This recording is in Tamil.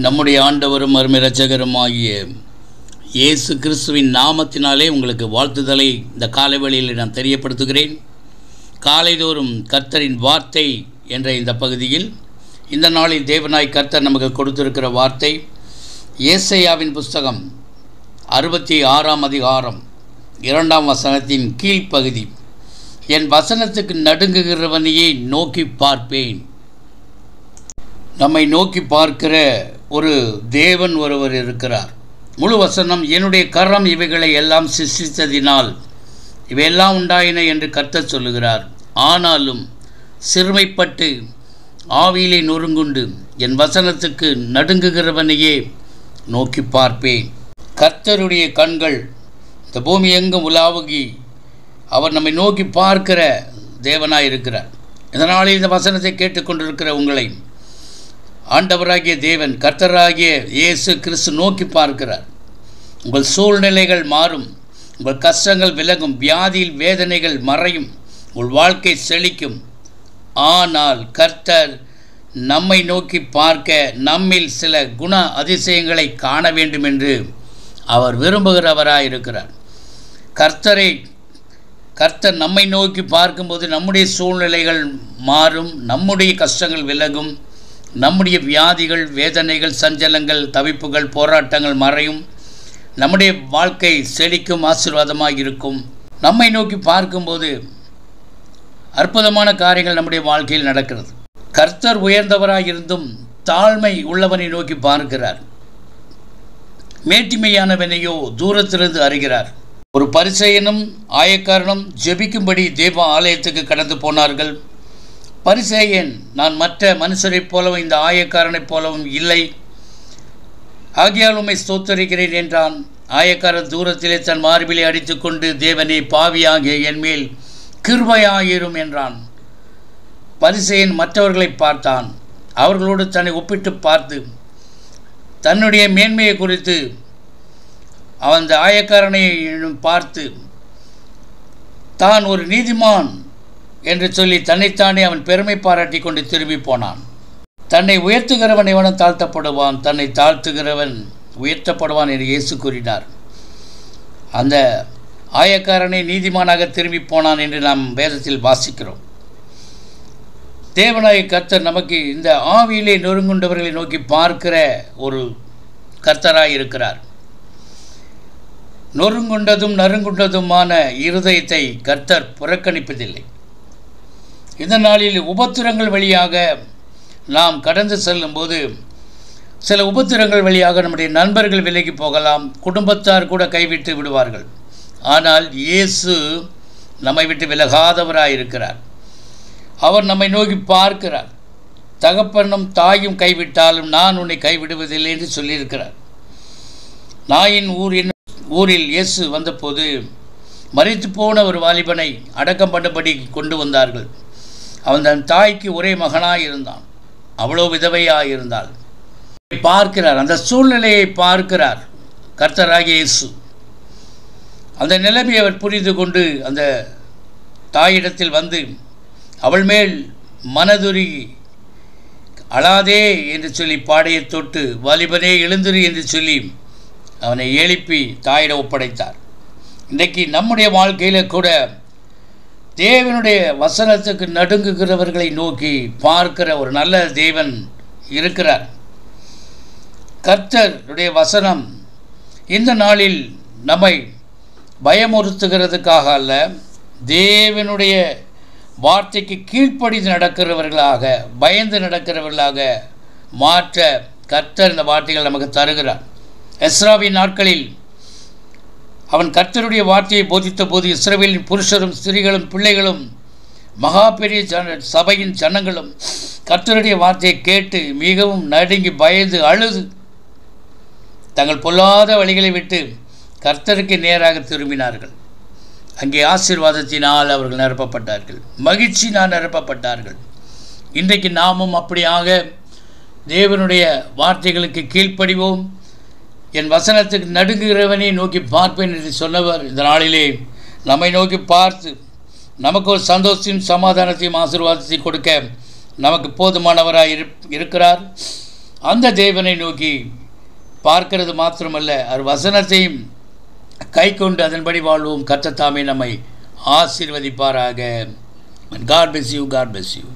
நம்முடைய ஆண்டவரும் அருமை இரட்சகருமாகிய இயேசு கிறிஸ்துவின் நாமத்தினாலே உங்களுக்கு வாழ்த்துதலை இந்த காலைவெளியில் நான் தெரியப்படுத்துகிறேன். காலைதோறும் கர்த்தரின் வார்த்தை என்ற இந்த பகுதியில் இந்த நாளில் தேவனாய் கர்த்தர் நமக்கு கொடுத்திருக்கிற வார்த்தை ஏசாயாவின் புஸ்தகம் 66ஆம் அதிகாரம் 2ஆம் வசனத்தின் கீழ்ப்பகுதி. என் வசனத்துக்கு நடுங்குகிறவனையே நோக்கி பார்ப்பேன். நம்மை நோக்கி பார்க்கிற ஒரு தேவன் ஒருவர் இருக்கிறார். முழு வசனம், என்னுடைய கரம் இவைகளை எல்லாம் சிருஷ்டித்ததினால் இவையெல்லாம் உண்டாயின என்று கர்த்தர் சொல்லுகிறார். ஆனாலும் சிறுமைப்பட்டு ஆவியிலே நொறுங்குண்டு என் வசனத்துக்கு நடுங்குகிறவனையே நோக்கி பார்ப்பேன். கர்த்தருடைய கண்கள் இந்த பூமி எங்கும் உலாவுகி அவர் நம்மை நோக்கி பார்க்கிற தேவனாய் இருக்கிறார். இதனால் இந்த வசனத்தை கேட்டுக்கொண்டிருக்கிற உங்களை ஆண்டவராகிய தேவன் கர்த்தராகிய இயேசு கிறிஸ்து நோக்கி பார்க்கிறார். உங்கள் சூழ்நிலைகள் மாறும், உங்கள் கஷ்டங்கள் விலகும், வியாதியில் வேதனைகள் மறையும், உங்கள் வாழ்க்கை செழிக்கும். ஆனால் கர்த்தர் நம்மை நோக்கி பார்க்க நம்மில் சில குண அதிசயங்களை காண வேண்டும் என்று அவர் விரும்புகிறவராய் இருக்கிறார். கர்த்தர் நம்மை நோக்கி பார்க்கும்போது நம்முடைய சூழ்நிலைகள் மாறும், நம்முடைய கஷ்டங்கள் விலகும், நம்முடைய வியாதிகள் வேதனைகள் சஞ்சலங்கள் தவிப்புகள் போராட்டங்கள் மறையும், நம்முடைய வாழ்க்கை செழிக்கும், ஆசீர்வாதமாக இருக்கும். நம்மை நோக்கி பார்க்கும்போது அற்புதமான காரியங்கள் நம்முடைய வாழ்க்கையில் நடக்கிறது. கர்த்தர் உயர்ந்தவராக இருந்தும் தாழ்மை உள்ளவனை நோக்கி பார்க்கிறார். மேட்டிமையானவனையோ தூரத்திலிருந்து அறிகிறார். ஒரு பரிசேயனும் ஆயக்காரனும் ஜெபிக்கும்படி தேவ ஆலயத்துக்கு கடந்து போனார்கள். பரிசேயன், நான் மற்ற மனுஷரைப் போலவும் இந்த ஆயக்காரனைப் போலவும் இல்லை, ஆகையால் உம்மை ஸ்தோத்தரிக்கிறேன் என்றான். ஆயக்காரன் தூரத்திலே தன் மார்பிலை அடித்துக்கொண்டு, தேவனே, பாவியாகிய என்மேல் கிருபையாயிரும் என்றான். பரிசேயன் மற்றவர்களை பார்த்தான். அவர்களோடு தன்னை ஒப்பிட்டு பார்த்து தன்னுடைய மேன்மையை குறித்து அந்த ஆயக்காரனை பார்த்து தான் ஒரு நீதிமான் என்று சொல்லி தன்னைத்தானே அவன் பெருமை பாராட்டி கொண்டு திரும்பி போனான். தன்னை உயர்த்துகிறவன் எவனும் தாழ்த்தப்படுவான், தன்னை தாழ்த்துகிறவன் உயர்த்தப்படுவான் என்று இயேசு கூறினார். அந்த ஆயக்காரனை நீதிமானாக திரும்பி போனான் என்று நாம் வேதத்தில் வாசிக்கிறோம். தேவனாய கர்த்தர் நமக்கு இந்த ஆவியிலே நொறுங்குண்டவர்களை நோக்கி பார்க்கிற ஒரு கர்த்தராய் இருக்கிறார். நொறுங்குண்டதும் நறுங்குண்டதுமான இருதயத்தை கர்த்தர் புறக்கணிப்பதில்லை. இந்த நாளில் உபத்திரங்கள் வழியாக நாம் கடந்து செல்லும்போது சில உபத்திரங்கள் வழியாக நம்முடைய நண்பர்கள் விலகி போகலாம், குடும்பத்தார் கூட கைவிட்டு விடுவார்கள். ஆனால் இயேசு நம்மை விட்டு விலகாதவராய் இருக்கிறார். அவர் நம்மை நோக்கி பார்க்கிறார். தகப்பனும் தாயும் கைவிட்டாலும் நான் உன்னை கைவிடுவதில்லை என்று சொல்லியிருக்கிறார். நாயின் ஊரில் இயேசு வந்தபோது மரித்து போன ஒரு வாலிபனை அடக்கம் பண்ணும்படி கொண்டு வந்தார்கள். அவன் தன் தாய்க்கு ஒரே மகனாக இருந்தான், அவ்வளோ விதவையாக இருந்தாள். பார்க்கிறார், அந்த சூழ்நிலையை பார்க்கிறார் கர்த்தராகிய இயேசு. அந்த நிலைமையை அவர் புரிந்து கொண்டு அந்த தாயிடத்தில் வந்து அவள் மேல் மனதுருகி, அழாதே என்று சொல்லி பாடையை தொட்டு, வாலிபனே எழுந்திரு என்று சொல்லி அவனை எழுப்பி தாயிடம் ஒப்படைத்தார். இன்றைக்கு நம்முடைய வாழ்க்கையில் கூட தேவனுடைய வசனத்துக்கு நடுங்குகிறவர்களை நோக்கி பார்க்கிற ஒரு நல்ல தேவன் இருக்கிறார். கர்த்தருடைய வசனம் இந்த நாளில் நம்மை பயமுறுத்துகிறதுக்காக அல்ல, தேவனுடைய வார்த்தைக்கு கீழ்ப்படிந்து நடக்கிறவர்களாக, பயந்து நடக்கிறவர்களாக மாற்ற கர்த்தர் இந்த வார்த்தைகள் நமக்கு தருகிறார். எஸ்ராவின் நாட்களில் அவன் கர்த்தருடைய வார்த்தையை போதித்த போது இஸ்ரவேலின் புருஷரும் ஸ்திரீகளும் பிள்ளைகளும் மகா பெரிய சபையின் ஜனங்களும் கர்த்தருடைய வார்த்தையை கேட்டு மிகவும் நடுங்கி பயந்து அழுது தங்கள் பொல்லாத வழிகளை விட்டு கர்த்தருக்கு நேராக திரும்பினார்கள். அங்கே ஆசீர்வாதத்தினால் அவர்கள் நிரப்பப்பட்டார்கள், மகிழ்ச்சியினால் நிரப்பப்பட்டார்கள். இன்றைக்கு நாமும் அப்படியாக தேவனுடைய வார்த்தைகளுக்கு கீழ்ப்படிவோம். என் வசனத்துக்கு நடுங்குகிறவனை நோக்கி பார்ப்பேன் என்று சொன்னவர் இந்த நாளிலே நம்மை நோக்கி பார்த்து நமக்கு ஒரு சந்தோஷத்தையும் சமாதானத்தையும் ஆசீர்வாதத்தையும் கொடுக்க நமக்கு போதுமானவராக இருக்கிறார். அந்த தேவனை நோக்கி பார்க்கிறது மாத்திரமல்ல, அவர் வசனத்தையும் கை கொண்டு அதன்படி வாழ்வோம். கர்த்தர் தாமே நம்மை ஆசீர்வதிப்பாராக. God bless you. God bless you.